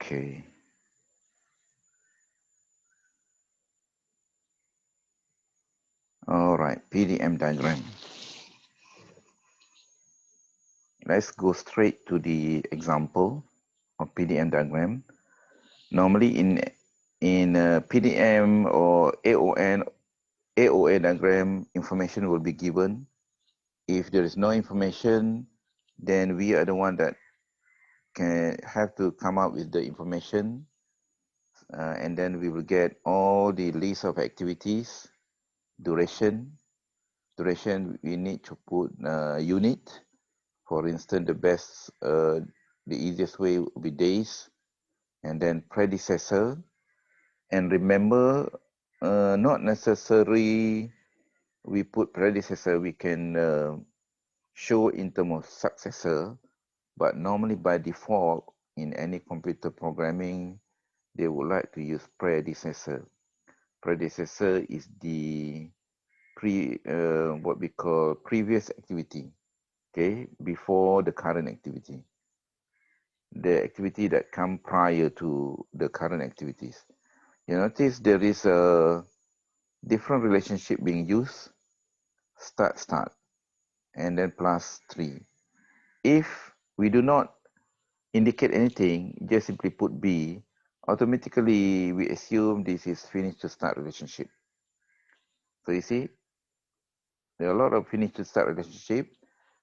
Okay. All right, PDM diagram. Let's go straight to the example of PDM diagram. Normally in PDM or AOA diagram, information will be given. If there is no information, then we are the one that can have to come up with the information, and then we will get all the list of activities, duration. We need to put unit. For instance, the easiest way would be days, and then predecessor. And remember, not necessary we put predecessor, we can show in terms of successor, but normally by default in any computer programming, they would like to use predecessor. Predecessor is the what we call previous activity, okay, before the current activity, the activity that come prior to the current activities. You notice there is a different relationship being used, start, and then plus 3. If we do not indicate anything, just simply put B, automatically we assume this is finish to start relationship. So you see, there are a lot of finish to start relationship,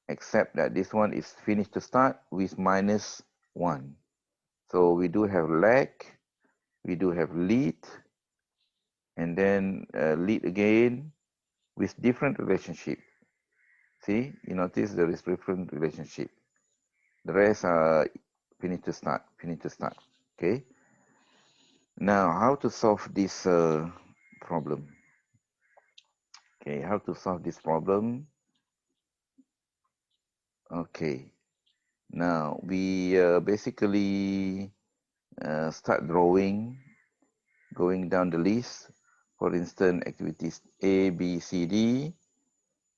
except that this one is finish to start with minus 1. So we do have lag, we do have lead, and then lead again with different relationship. See, you notice there is different relationship. The rest are finish to start. Okay. Now, how to solve this problem? Okay, how to solve this problem? Okay. Now we basically start drawing, going down the list. For instance, activities A, B, C, D.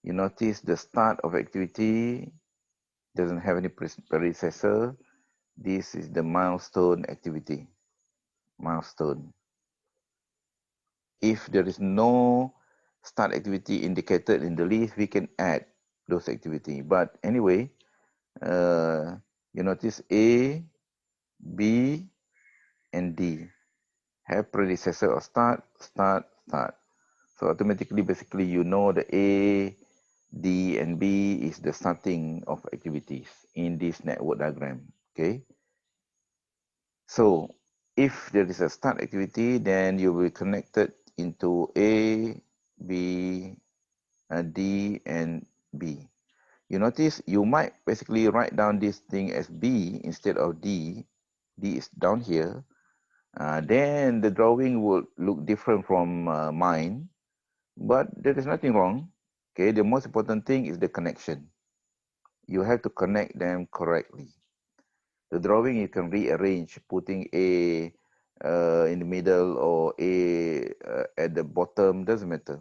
You notice the start of activity doesn't have any predecessor. This is the milestone activity. Milestone. If there is no start activity indicated in the list, we can add those activity. But anyway, you notice A, B, and D have predecessor or start. So automatically, basically, you know the A, D, and B is the starting of activities in this network diagram. Okay. So if there is a start activity, then you will connect it into A, B, D, and B. You notice you might basically write down this thing as B instead of D. D is down here. Then the drawing will look different from mine, but there is nothing wrong. Okay, the most important thing is the connection. You have to connect them correctly. The drawing you can rearrange, putting A in the middle or A at the bottom, doesn't matter.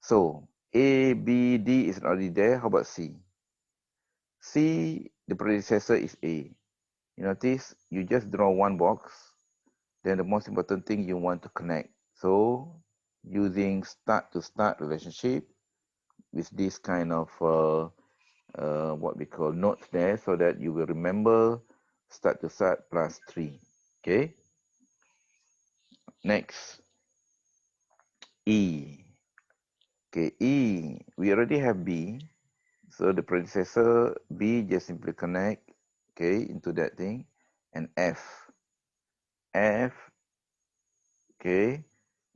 So A, B, D is already there. How about C? C, the predecessor is A. You notice you just draw one box. Then the most important thing you want to connect. So using start to start relationship with this kind of what we call notes there, so that you will remember start to start plus 3. Okay. Next, E. Okay, E, we already have B. So the predecessor B, just simply connect, okay, into that thing. And F, okay,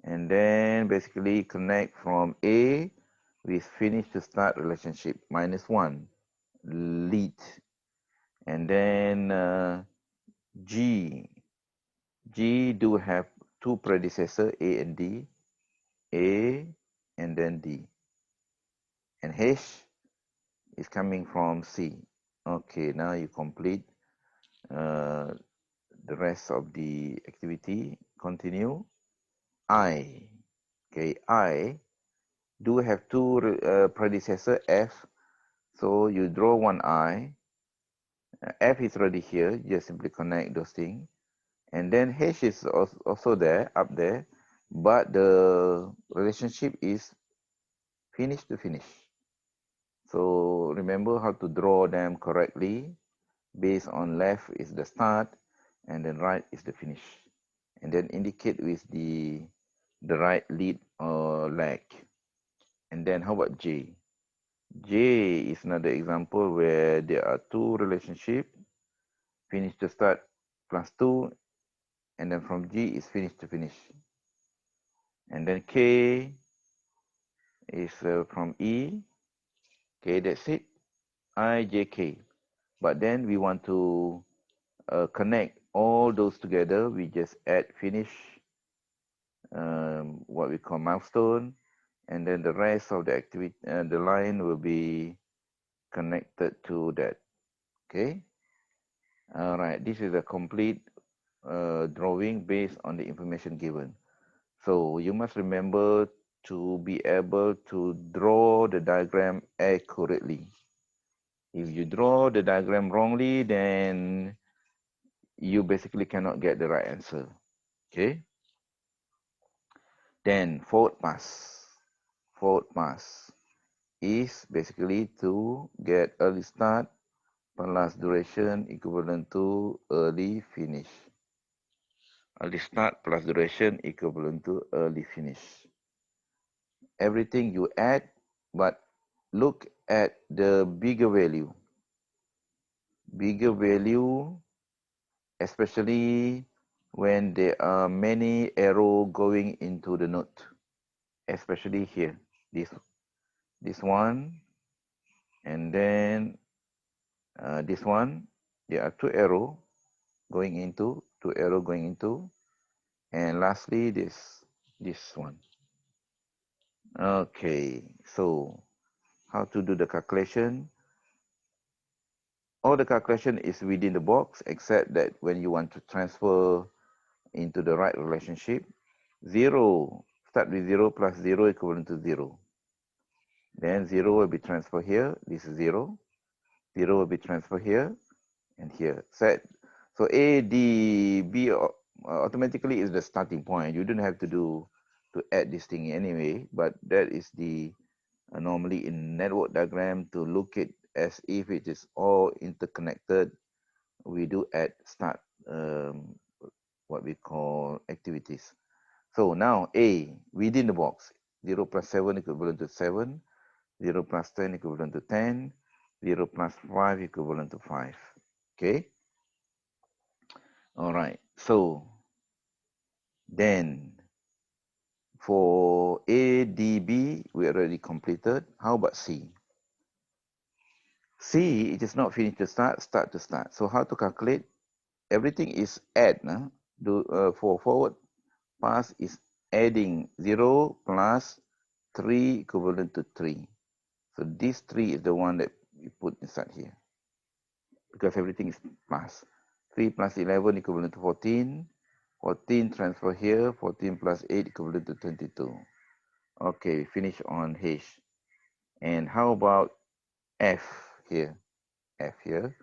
and then basically connect from A with finish to start relationship, minus 1, lead. And then G do have two predecessor, A and D, A and then D. And H is coming from C. Okay, now you complete the rest of the activity. Continue. I, okay, I do have two predecessor, F. So you draw one I. F is already here. Just simply connect those things. And then H is also there, up there, but the relationship is finish to finish. So remember how to draw them correctly. Based on left is the start, and then right is the finish. And then indicate with the right lead or leg. And then how about J? J is another example where there are two relationships, finish to start plus 2, and then from G is finish to finish. And then K is from E. Okay, that's it. I, J, K. But then we want to connect all those together. We just add finish, what we call milestone, and then the rest of the activity, the line will be connected to that. Okay. All right. This is a complete drawing based on the information given. So you must remember to be able to draw the diagram accurately. If you draw the diagram wrongly, then you basically cannot get the right answer. Okay. Then forward pass. Forward pass is basically to get early start plus duration equivalent to early finish. Early start plus duration equivalent to early finish. Everything you add, but look at the bigger value. Bigger value, especially when there are many arrows going into the node, especially here, this one, and then this one. There are two arrows going into, and lastly this one. Okay, so how to do the calculation? All the calculation is within the box, except that when you want to transfer into the right relationship, 0, start with 0 plus 0 equivalent to 0. Then 0 will be transferred here, this is 0. 0 will be transferred here and here. Set. So A, D, B automatically is the starting point. You don't have to add this thing anyway, but that is the normally in network diagram to look it as if it is all interconnected. We do add start what we call activities. So now A, within the box, 0 plus 7 equivalent to 7, 0 plus 10 equivalent to 10, 0 plus 5 equivalent to 5. Okay. All right. So then for A, D, B, we already completed. How about C? C, it is not finish to start, start to start. So how to calculate? Everything is add. For forward pass is adding 0 plus 3 equivalent to 3. So this 3 is the one that we put inside here, because everything is plus. 3 plus 11 equivalent to 14. 14 transfer here. 14 plus 8 equivalent to 22. Okay, finish on H. And how about F here? F here.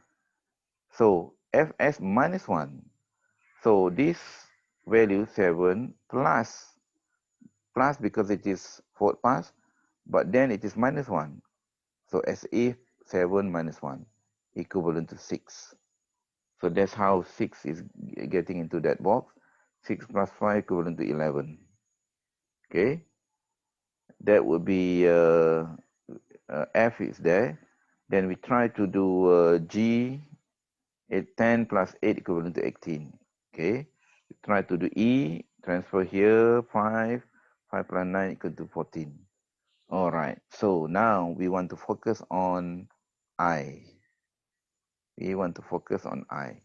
So Fs minus 1. So this value 7 plus because it is forward pass, but then it is minus 1. So as if 7 minus 1 equivalent to 6. So that's how 6 is getting into that box. 6 plus 5 equivalent to 11. Okay. That would be F is there. Then we try to do G, 10 plus 8 equivalent to 18. Okay. We try to do E, transfer here, 5. 5 plus 9 equal to 14. All right. So now we want to focus on I. We want to focus on I.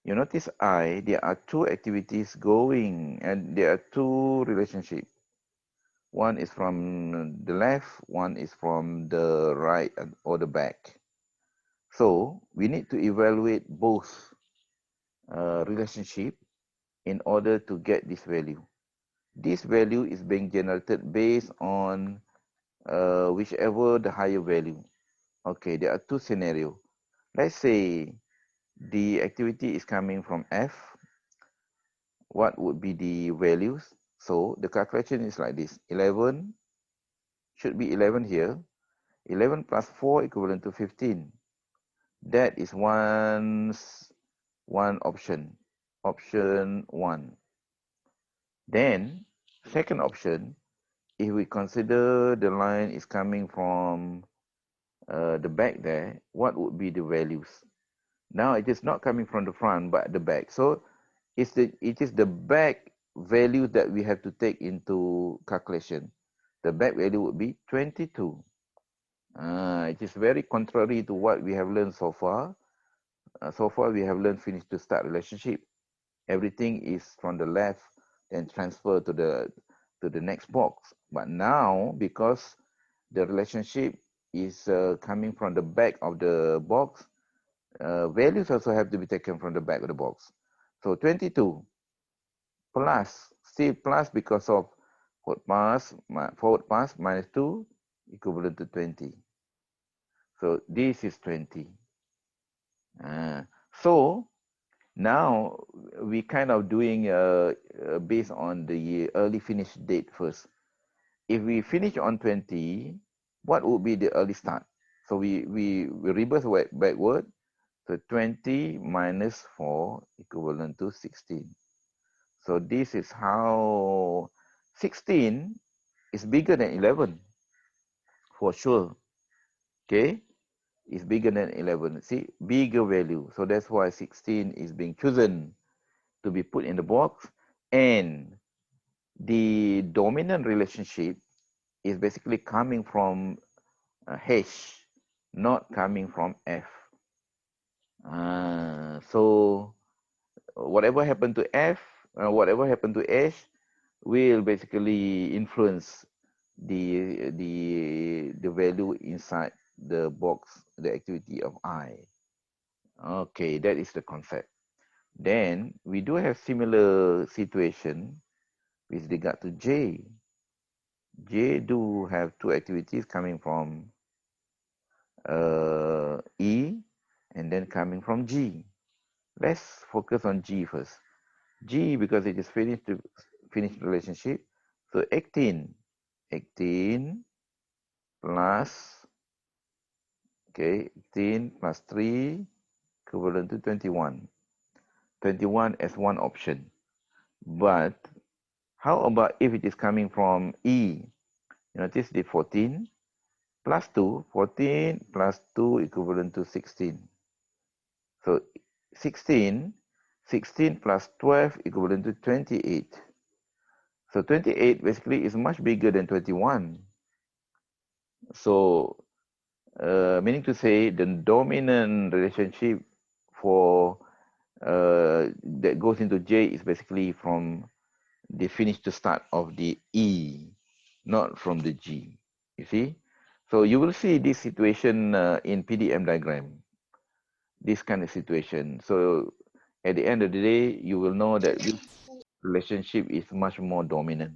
You notice I, there are two activities going, and there are two relationships. One is from the left, one is from the right or the back. So we need to evaluate both relationship in order to get this value. This value is being generated based on whichever the higher value. Okay, there are two scenarios. Let's say the activity is coming from F, what would be the values? So the calculation is like this. 11 should be 11 here. 11 plus 4 equivalent to 15. That is one option. Option 1. Then, second option, if we consider the line is coming from the back there, what would be the values? Now it is not coming from the front, but the back. So it is the back value that we have to take into calculation. The back value would be 22. It is very contrary to what we have learned so far. So far, we have learned finish to start relationship. Everything is from the left and transfer to the next box. But now, because the relationship is coming from the back of the box, values also have to be taken from the back of the box. So 22 plus, still plus because of forward pass minus 2 equivalent to 20. So this is 20. So now we kind of doing based on the early finish date first. If we finish on 20, what would be the early start? So we reverse backward. So 20 minus 4 equivalent to 16. So this is how 16 is bigger than 11 for sure. Okay, is bigger than 11. See, bigger value. So that's why 16 is being chosen to be put in the box. And the dominant relationship is basically coming from H, not coming from F. So whatever happened to F, whatever happened to H will basically influence the value inside the box, the activity of I. Okay, that is the concept. Then we do have similar situation with regard to J. J do have two activities coming from E and then coming from G. Let's focus on G first. G, because it is finished relationship. So 18 plus, okay, 18 plus 3 equivalent to 21. 21 as one option. But how about if it is coming from E? You notice the 14 plus 2, 14 plus 2 equivalent to 16. So 16 plus 12 equivalent to 28. So 28 basically is much bigger than 21. So meaning to say the dominant relationship for that goes into J is basically from the finish to start of the E, not from the G. You see? So you will see this situation in Pdm diagram, this kind of situation. So at the end of the day, you will know that this relationship is much more dominant.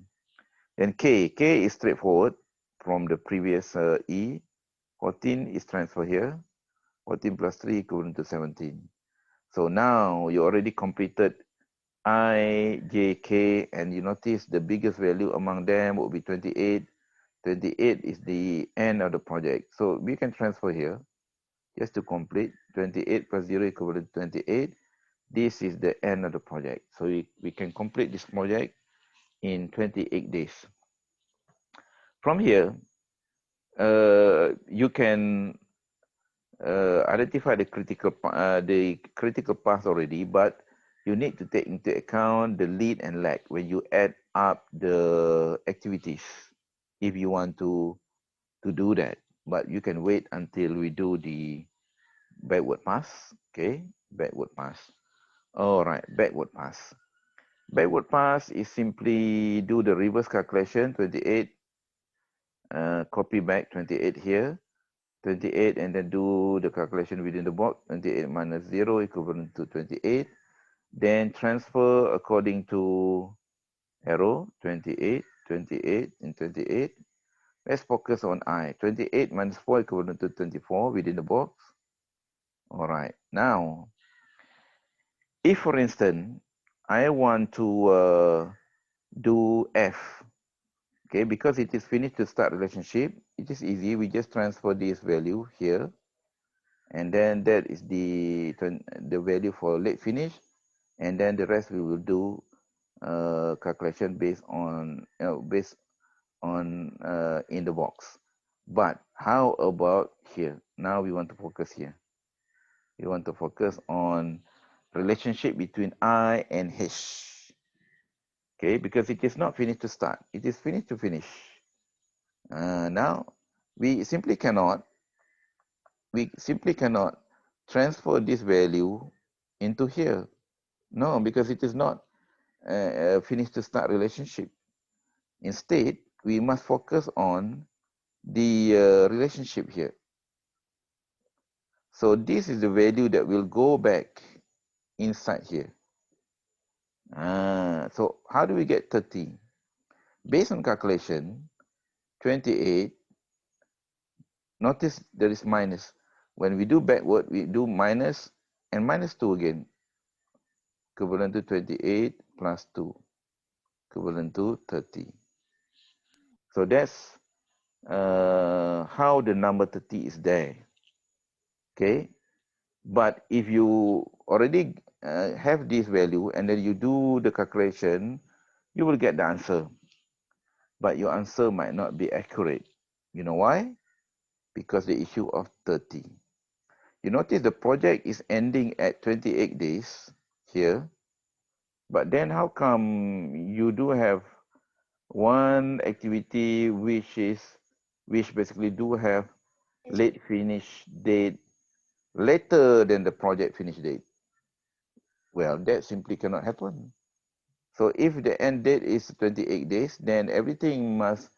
Then K is straightforward from the previous E. 14 is transferred here. 14 plus 3 equivalent to 17. So now you already completed I, J, K, and you notice the biggest value among them will be 28. 28 is the end of the project. So we can transfer here just to complete 28 plus 0 equivalent to 28. This is the end of the project. So we can complete this project in 28 days. From here, you can identify the critical path already, but you need to take into account the lead and lag when you add up the activities if you want to do that. But you can wait until we do the backward pass. Okay, backward pass. All right, backward pass. Backward pass is simply do the reverse calculation, 28, copy back 28 here, 28, and then do the calculation within the box, 28 minus 0 equivalent to 28. Then transfer according to arrow, 28, 28, and 28. Let's focus on I. 28 minus 4 equivalent to 24 within the box. All right, now, if for instance, I want to do F. Okay, because it is finished to start relationship, it is easy. We just transfer this value here, and then that is the value for late finish, and then the rest we will do calculation based on in the box. But how about here? Now we want to focus here. We want to focus on relationship between I and H. Okay, because it is not finished to start. It is finished to finish. Now we simply cannot transfer this value into here. No, because it is not finished to start relationship. Instead, we must focus on the relationship here. So this is the value that will go back inside here. So how do we get 30? Based on calculation, 28, notice there is minus. When we do backward, we do minus and minus 2 again, equivalent to 28 plus 2, equivalent to 30. So that's how the number 30 is there. Okay, but if you already have this value and then you do the calculation, you will get the answer. But your answer might not be accurate. You know why? Because the issue of 30. You notice the project is ending at 28 days here. But then how come you do have one activity which basically do have late finish date later than the project finish date? Well, that simply cannot happen. So if the end date is 28 days, then everything must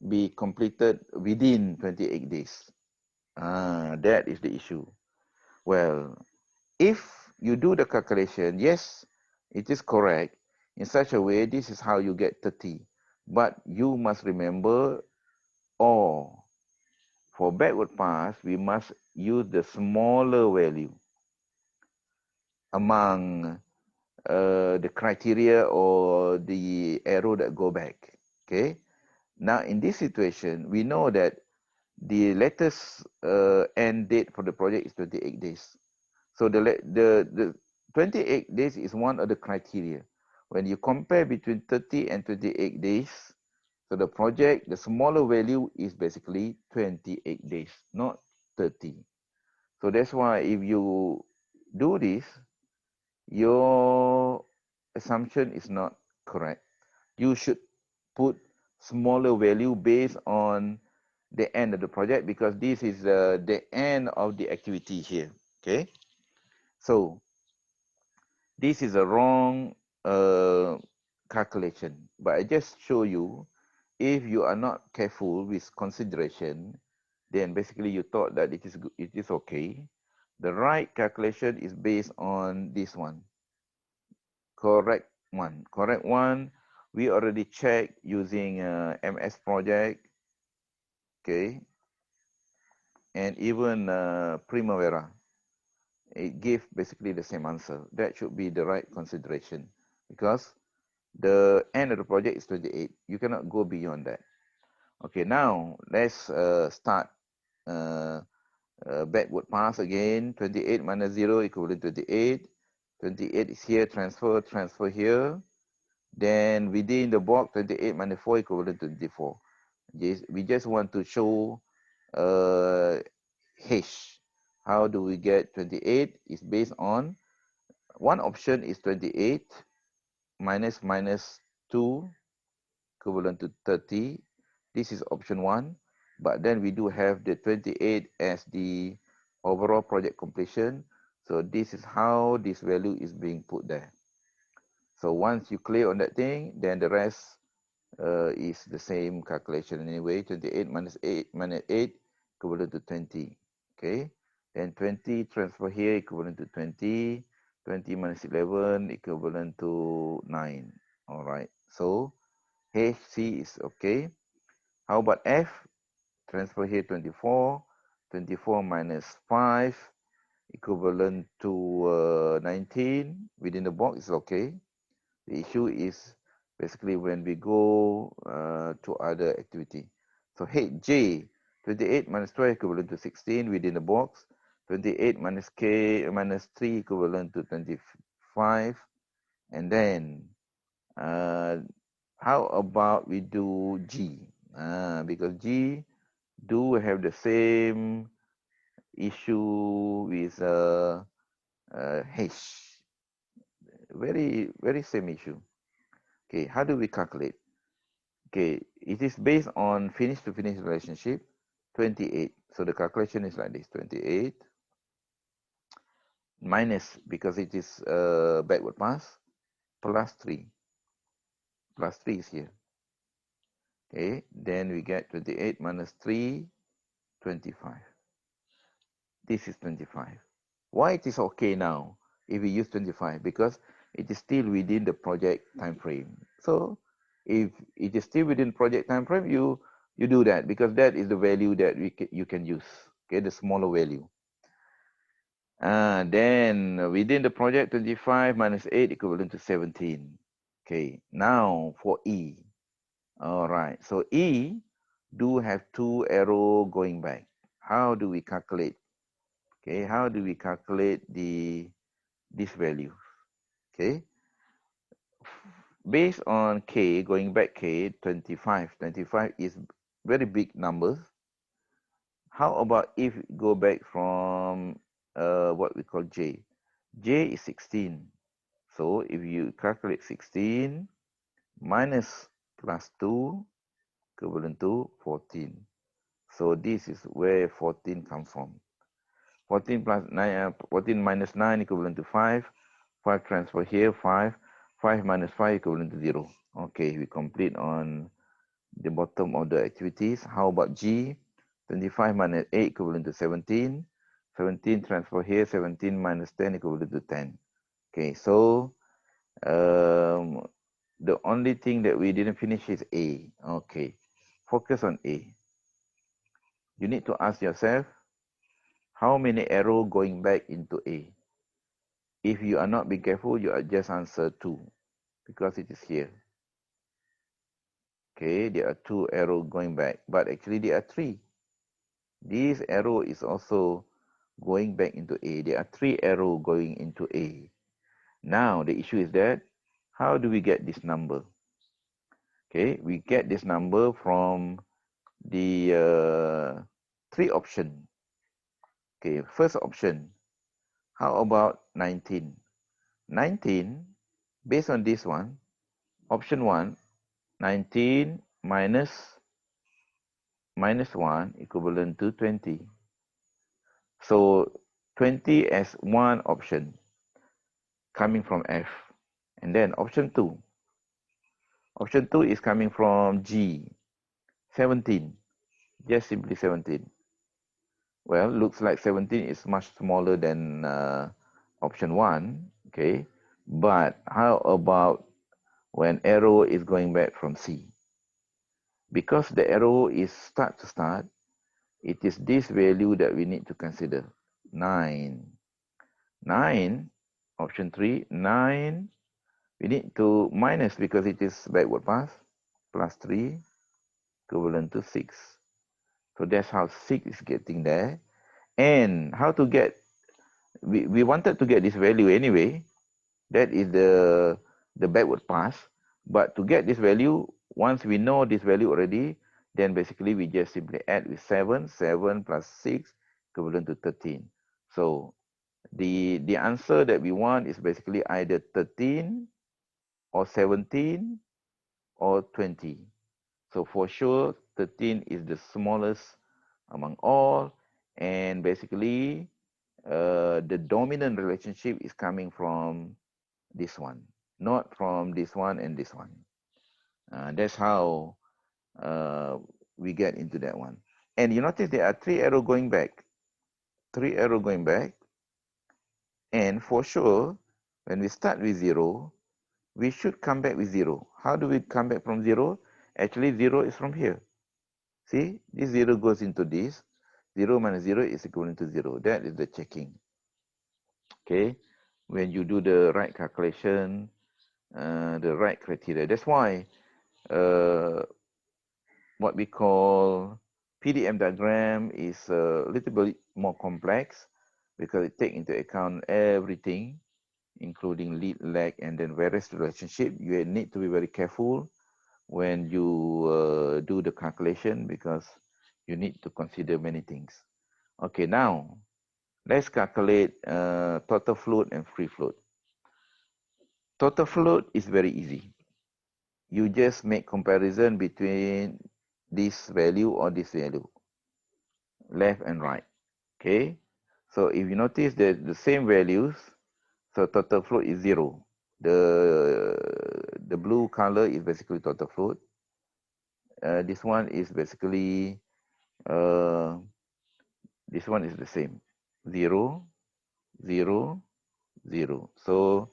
be completed within 28 days. That is the issue. Well, if you do the calculation, yes, it is correct. In such a way, this is how you get 30. But you must remember, or for backward pass, we must use the smaller value among the criteria or the arrow that go back. Okay. Now, in this situation, we know that the latest end date for the project is 28 days. So the 28 days is one of the criteria. When you compare between 30 and 28 days, so the project, the smaller value is basically 28 days, not 30. So that's why if you do this, your assumption is not correct. You should put smaller value based on the end of the project, because this is the end of the activity here. Okay, so this is a wrong calculation, but I just show you, if you are not careful with consideration, then basically you thought that it is okay. The right calculation is based on this one. Correct one. We already checked using MS project, okay, and even Primavera. It gave basically the same answer. That should be the right consideration, because the end of the project is 28. You cannot go beyond that. Okay, now let's start backward pass again. 28 minus 0 equivalent to 28. 28 is here, transfer here. Then within the box, 28 minus 4 equivalent to 24. We just want to show H. How do we get 28? It's based on, one option is 28 minus 2 equivalent to 30. This is option 1. But then we do have the 28 as the overall project completion. So this is how this value is being put there. So once you clear on that thing, then the rest is the same calculation anyway. 28 minus 8 equivalent to 20. Okay. Then 20 transfer here equivalent to 20. 20 minus 11 equivalent to 9. All right. So HC is okay. How about F? Transfer here 24. 24 minus 5 equivalent to 19. Within the box is okay. The issue is basically when we go to other activity. So J, 28 minus 12 equivalent to 16 within the box. 28 minus K minus 3 equivalent to 25. And then how about we do G? Because G do have the same issue with H. Very same issue. Okay, how do we calculate? Okay, it is based on finish to finish relationship, 28. So the calculation is like this, 28 minus, because it is backward pass, plus 3. Plus 3 is here. Okay, then we get 28 minus 3, 25. This is 25. Why it is okay now if we use 25? Because it is still within the project time frame. So if it is still within project time frame, you do that, because that is the value that you can use. Okay, the smaller value. Then within the project, 25 minus 8 equivalent to 17. Okay, now for E. All right, so E do have 2 arrow going back. How do we calculate? Okay, how do we calculate this value? Okay, based on K, going back K, 25. 25 is very big numbers. How about if we go back from what we call J? J is 16. So if you calculate 16 minus plus 2 equivalent to 14. So this is where 14 comes from. 14 plus 9, 14 minus 9 equivalent to 5. 5 transfer here, 5. 5 minus 5 equivalent to 0. Okay, we complete on the bottom of the activities. How about G? 25 minus 8 equivalent to 17. 17 transfer here, 17 minus 10 equivalent to 10. Okay, so the only thing that we didn't finish is A. Okay, focus on A. You need to ask yourself, how many arrows going back into A? If you are not being careful, you are just answer 2, because it is here. Okay, there are 2 arrows going back, but actually there are 3. This arrow is also going back into A. There are 3 arrows going into A. Now the issue is that, how do we get this number? Okay, we get this number from the 3 options. Okay, first option, how about 19? 19, based on this one, option 1, 19 minus 1 equivalent to 20. So 20 as one option coming from F. And then option 2. Option 2 is coming from G, 17. Just simply 17. Well, looks like 17 is much smaller than option 1. Okay. But how about when arrow is going back from C? Because the arrow is start to start, it is this value that we need to consider. 9. 9, option 3, 9, we need to minus because it is backward pass, plus 3, equivalent to 6. So that's how 6 is getting there. And how to get, we wanted to get this value anyway. That is the backward pass. But to get this value, once we know this value already, then basically we just simply add with 7. 7 plus 6 equivalent to 13. So the answer that we want is basically either 13 or 17 or 20. So for sure, 13 is the smallest among all. And basically, the dominant relationship is coming from this one, not from this one and this one. That's how we get into that one. And you notice there are 3 arrows going back. 3 arrows going back. And for sure, when we start with 0, we should come back with 0. How do we come back from 0? Actually, 0 is from here. See, this 0 goes into this. 0 minus 0 is equivalent to 0. That is the checking. Okay, when you do the right calculation, the right criteria. That's why what we call PDM diagram is a little bit more complex because it takes into account everything, including lead, lag, and then various relationship. You need to be very careful when you do the calculation because you need to consider many things. Okay, now let's calculate total float and free float. Total float is very easy. You just make comparison between this value or this value, left and right. Okay, so if you notice that the same values, so total float is 0. The blue color is basically total float. This one is basically this one is the same, 0, 0, 0. So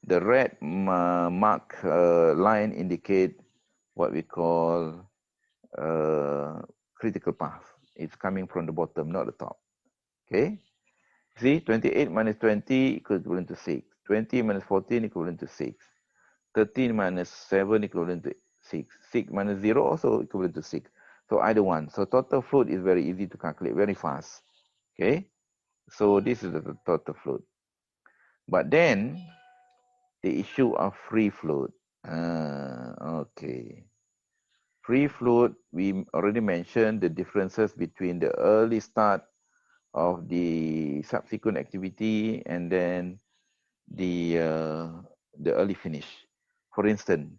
the red mark line indicate what we call critical path. It's coming from the bottom, not the top. Okay. See, 28 minus 20 equivalent to 6. 20 minus 14 equivalent to 6. 13 minus 7 equivalent to 6. 6 minus 0 also equivalent to 6. So either one. So total float is very easy to calculate, very fast. Okay. So this is the total float. But then the issue of free float. Okay. Free float, we already mentioned the differences between the early start of the subsequent activity and then the early finish. For instance,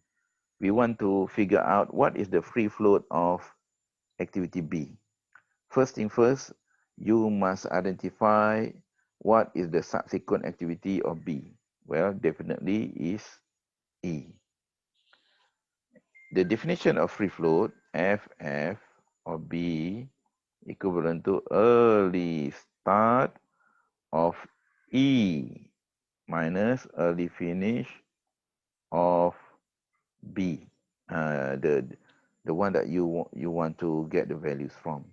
we want to figure out what is the free float of activity B. First thing first, you must identify what is the subsequent activity of B. Well, definitely is E. The definition of free float, FF of B equivalent to early start of E minus early finish of B, the one that you want to get the values from.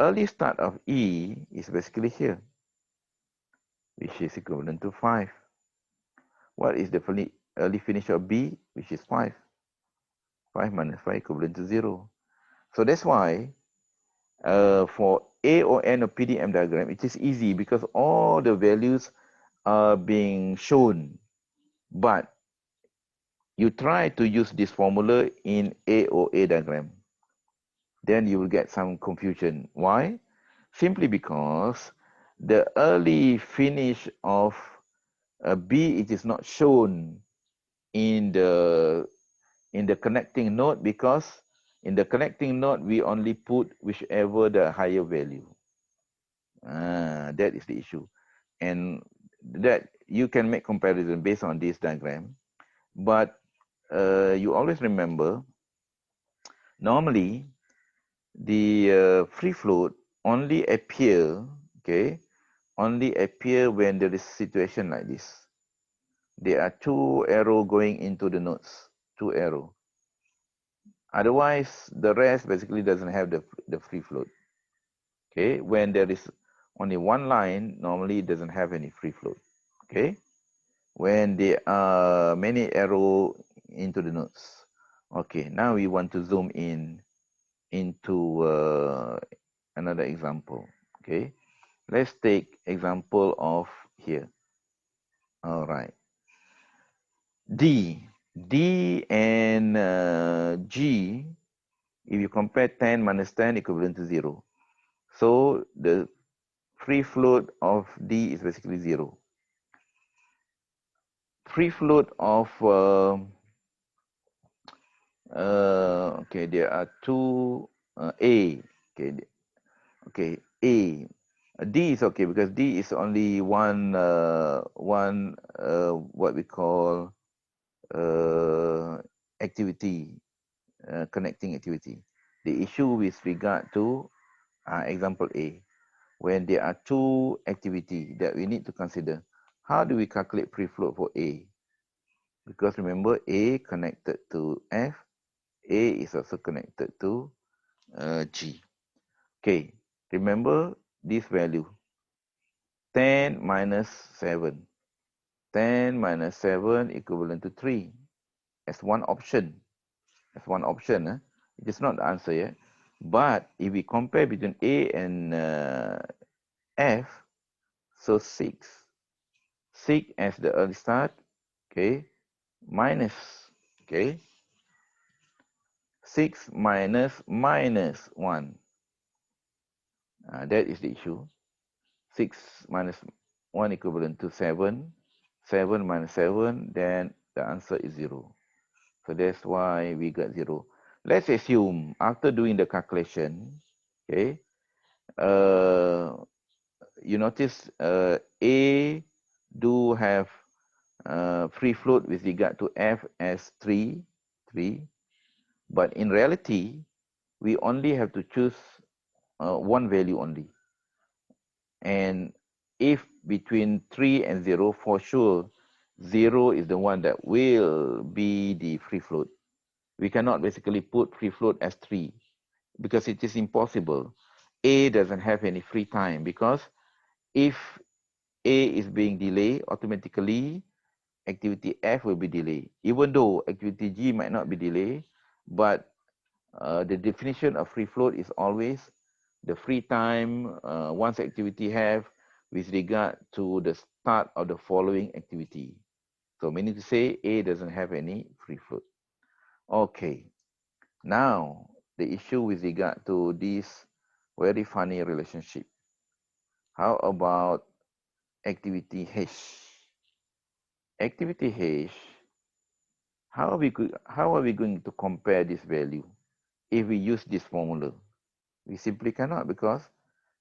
Early start of E is basically here, which is equivalent to 5. What is the early finish of B, which is 5? 5 minus 5 equivalent to 0. So that's why for A or N of PDM diagram, it is easy because all the values are being shown, but you try to use this formula in A or A diagram, then you will get some confusion. Why? Simply because the early finish of B, it is not shown in the connecting node because in the connecting node we only put whichever the higher value. That is the issue, and that you can make comparison based on this diagram, but you always remember normally the free float only appear, okay, only appear when there is situation like this. There are 2 arrows going into the nodes, 2 arrows. Otherwise, the rest basically doesn't have the free float. Okay, when there is only 1 line, normally it doesn't have any free float. Okay, when there are many arrows into the nodes. Okay, now we want to zoom in into another example. Okay, let's take example of here. All right, D and G. If you compare 10 minus 10 equivalent to 0. So the free float of D is basically 0. Free float of okay, there are 2 A. Okay, A. D is okay because D is only one what we call activity, connecting activity. The issue with regard to example A, when there are 2 activities that we need to consider, how do we calculate free float for A? Because remember, A connected to F, A is also connected to G. Okay, remember this value, 10 minus 7. 10 minus 7 equivalent to 3 as one option. As one option. It is not the answer yet. But if we compare between A and F, so 6. 6 as the early start, okay, minus, okay, 6 minus 1. That is the issue. 6 minus 1 equivalent to 7. 7 minus 7, then the answer is 0. So that's why we got 0. Let's assume after doing the calculation, okay, you notice A do have free float with regard to F as 3, but in reality, we only have to choose one value only. And if between 3 and 0, for sure, 0 is the one that will be the free float. We cannot basically put free float as 3 because it is impossible. A doesn't have any free time because if A is being delayed, automatically activity F will be delayed. Even though activity G might not be delayed, but the definition of free float is always the free time once activity have with regard to the start of the following activity. So meaning to say A doesn't have any free float. Okay, now the issue with regard to this very funny relationship. How about activity H? Activity H, how are we going to compare this value if we use this formula? We simply cannot because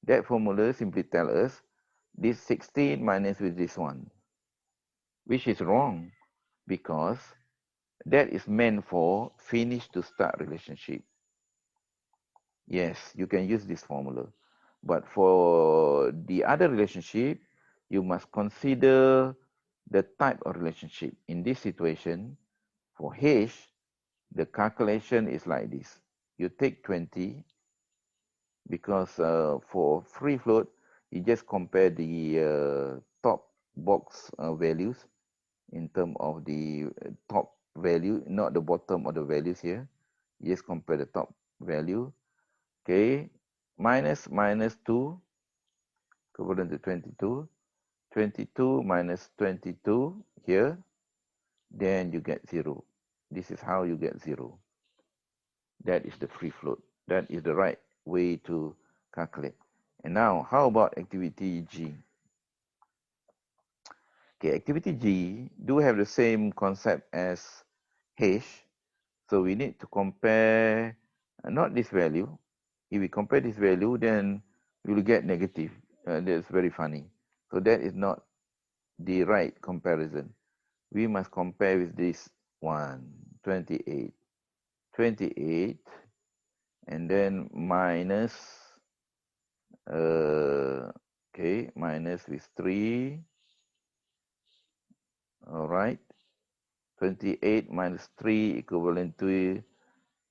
that formula simply tells us this 16 minus with this one, which is wrong because that is meant for finish to start relationship. Yes, you can use this formula. But for the other relationship, you must consider the type of relationship. In this situation, for H, the calculation is like this. You take 20 because for free float, you just compare the top box values in terms of the top value, not the bottom of the values here. You just compare the top value. Okay, minus 2 equivalent to 22. 22 minus 22 here, then you get 0. This is how you get 0. That is the free float. That is the right way to calculate. And now, how about activity G? Okay, activity G do have the same concept as H. So we need to compare not this value. If we compare this value, then we will get negative. That's very funny. So that is not the right comparison. We must compare with this one, 28. 28 and then minus okay, minus with 3. All right, 28 minus 3 equivalent to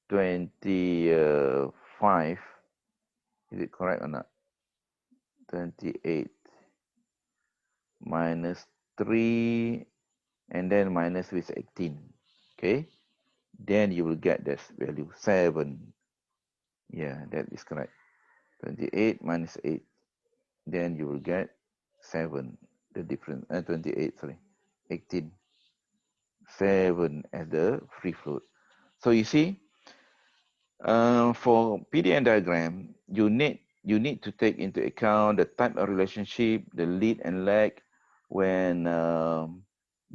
25. Is it correct or not? 28 minus 3 and then minus with 18. Okay, then you will get this value 7. Yeah, that is correct. 28 minus 8, then you will get 7. The difference, 28, sorry, 18. 7 as the free float. So you see, for Pdm diagram, you need to take into account the type of relationship, the lead and lag when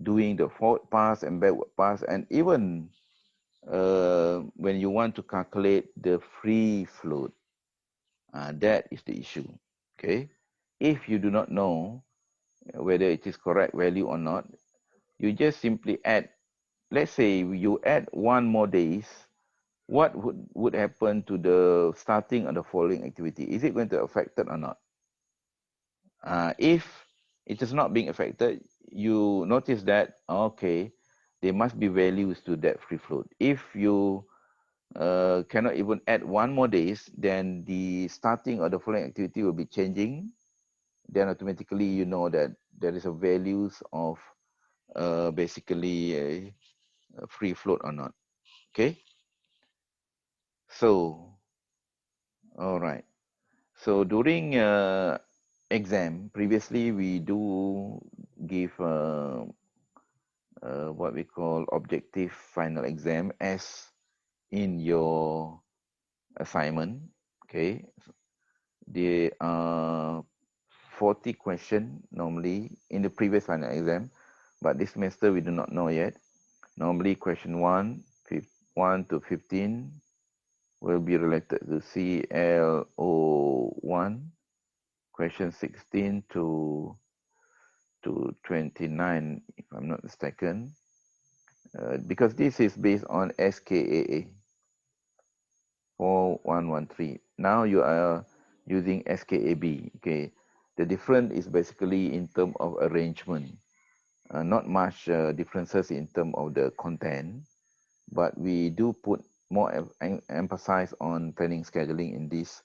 doing the forward pass and backward pass, and even when you want to calculate the free float. That is the issue. Okay, if you do not know whether it is correct value or not, you just simply add. Let's say you add 1 more days. What would happen to the starting of the following activity? Is it going to affect it or not? If it is not being affected, you notice that okay, there must be values to that free float. If you cannot even add 1 more days, then the starting of the following activity will be changing. Then automatically you know that there is a values of basically a free float or not. Okay, so all right. So during exam, previously we do give what we call objective final exam as in your assignment. Okay, there are 40 questions normally in the previous final exam, but this semester we do not know yet. Normally question 1 to 15 will be related to CLO1, question 16 to 29, if I'm not mistaken, because this is based on SKAA 4113. Now you are using SKAB. Okay, the difference is basically in terms of arrangement. Not much differences in terms of the content, but we do put more emphasis on planning scheduling in this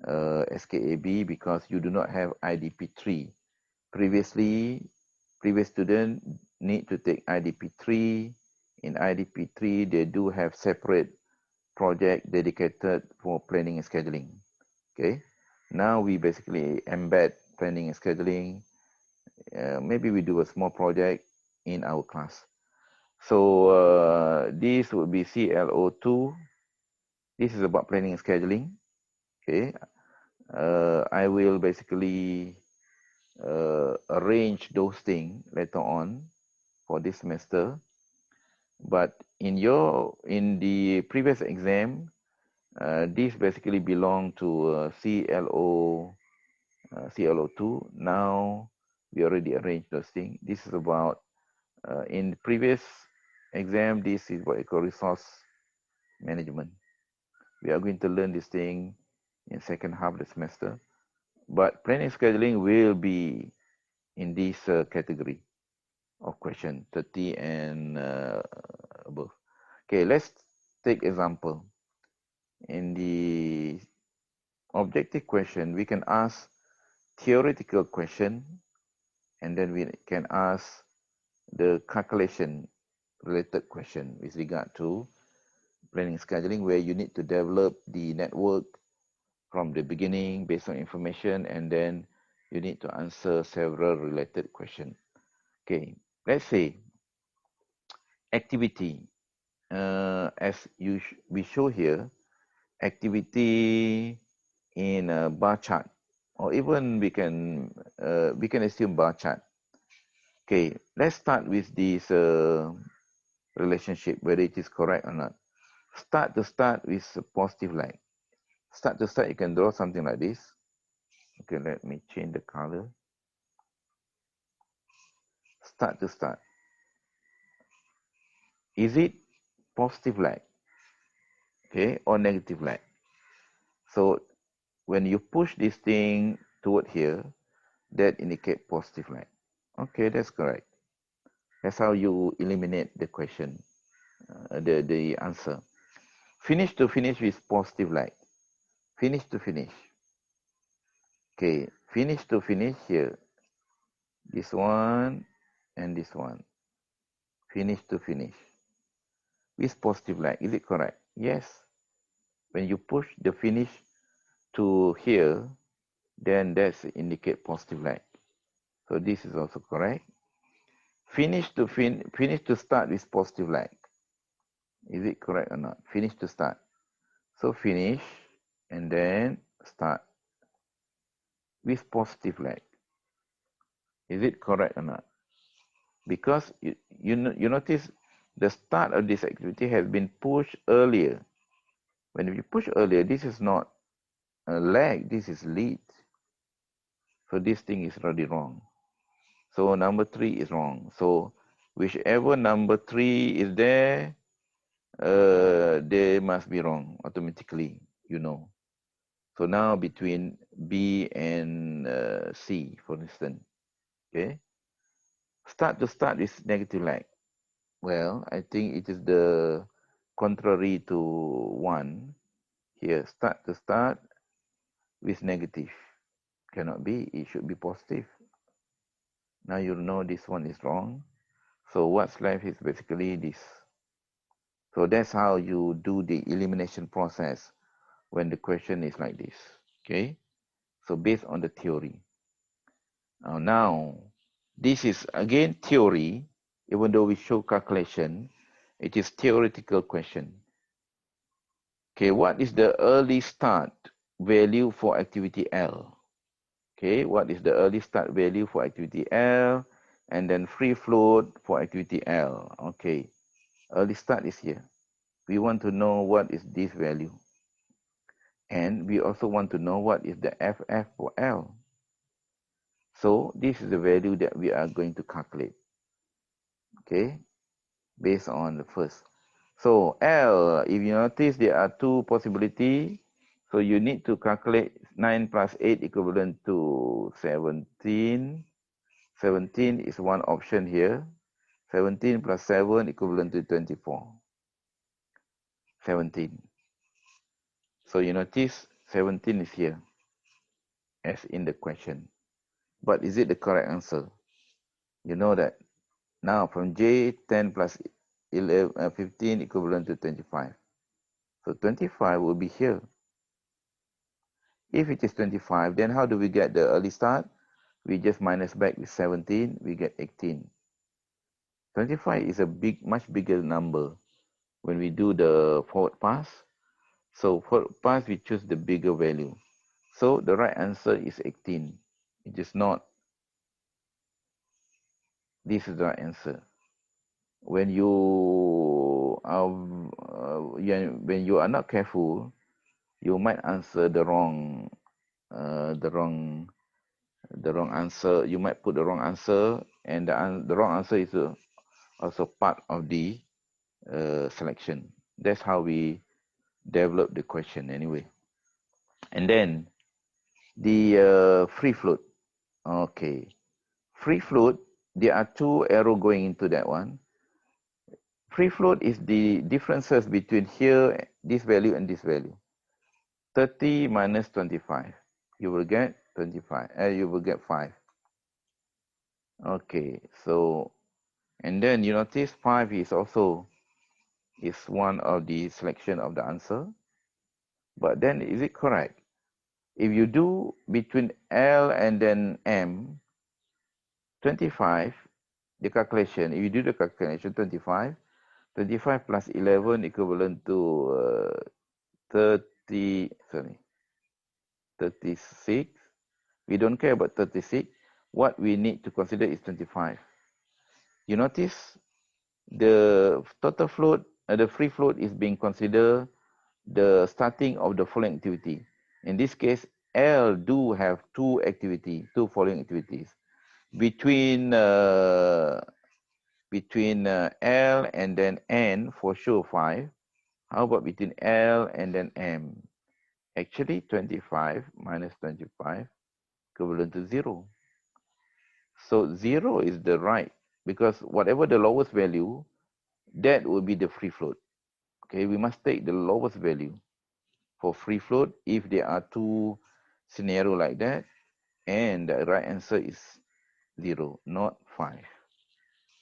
SKAB because you do not have IDP3. Previously, previous student need to take IDP3. In IDP3, they do have separate project dedicated for planning and scheduling. Okay, now we basically embed planning and scheduling. Maybe we do a small project in our class. So this would be CLO2. This is about planning and scheduling. Okay, I will basically arrange those things later on for this semester. But in the previous exam, this basically belong to CLO2. Now we already arranged those things. This is about in the previous exam. This is what I call resource management. We are going to learn this thing in second half of the semester. But planning scheduling will be in this category of question 30 and above. Okay, let's take example. In the objective question, we can ask theoretical question, and then we can ask the calculation related question with regard to planning scheduling, where you need to develop the network from the beginning based on information, and then you need to answer several related questions. Okay, let's say activity. As we show here, activity in a bar chart, or even we can assume bar chart. Okay, let's start with this relationship, whether it is correct or not. Start to start with a positive line. Start to start, you can draw something like this. Okay, let me change the color. Start to start. Is it positive light, okay, or negative light? So when you push this thing toward here, that indicate positive light. Okay, that's correct. That's how you eliminate the question, the answer. Finish to finish with positive light. Finish to finish. Okay, finish to finish here. This one and this one. Finish to finish with positive light. Is it correct? Yes. When you push the finish to here, then that's indicate positive light. So this is also correct. Finish to start with positive light. Is it correct or not? Finish to start. So finish and then start with positive light. Is it correct or not? Because you notice the start of this activity has been pushed earlier. When you push earlier, this is not a lag, this is lead. So this thing is already wrong. So number 3 is wrong. So whichever number 3 is there, they must be wrong automatically, you know. So now between B and C, for instance, okay. Start to start is negative light. Well, I think it is the contrary to 1. Here, start to start with negative. Cannot be, it should be positive. Now you know this one is wrong. So what's left is basically this. So that's how you do the elimination process when the question is like this. Okay. So based on the theory. Now, this is again theory, even though we show calculation, it is theoretical question. Okay, what is the early start value for activity L? Okay, what is the early start value for activity L? And then free float for activity L. Okay, early start is here. We want to know what is this value. And we also want to know what is the FF for L. So this is the value that we are going to calculate. Okay, based on the first. So L, if you notice there are two possibilities. So you need to calculate 9 plus 8 equivalent to 17. 17 is one option here. 17 plus 7 equivalent to 24. 17. So you notice 17 is here, as in the question. But is it the correct answer? You know that now from J, 10 plus 15 equivalent to 25. So 25 will be here. If it is 25, then how do we get the early start? We just minus back with 17, we get 18. 25 is a much bigger number when we do the forward pass. So forward pass, we choose the bigger value. So the right answer is 18. It is not. This is the right answer. When you are not careful, you might answer the wrong answer. You might put the wrong answer, and the wrong answer is also part of the selection. That's how we develop the question anyway. And then the free float. Okay, free float. There are two arrows going into that one. Free float is the differences between here, this value and this value. 30 minus 25. You will get 25. You will get 5. Okay, so, and then you notice 5 is also one of the selection of the answer. But then is it correct? If you do between L and then M, 25, the calculation, if you do the calculation 25 plus 11 equivalent to 36. We don't care about 36. What we need to consider is 25. You notice the total float, the free float is being considered the starting of the following activity. In this case, L do have two following activities. Between L and then N, for sure 5. How about between L and then M? Actually, 25 minus 25 equivalent to 0. So 0 is the right, because whatever the lowest value, that will be the free float. Okay, we must take the lowest value for free float if there are two scenarios like that, and the right answer is 0, not 5.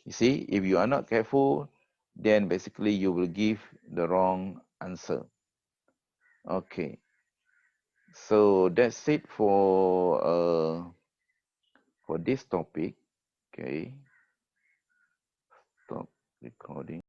You see, if you are not careful, then basically you will give the wrong answer. Okay, so that's it for this topic. Okay, stop recording.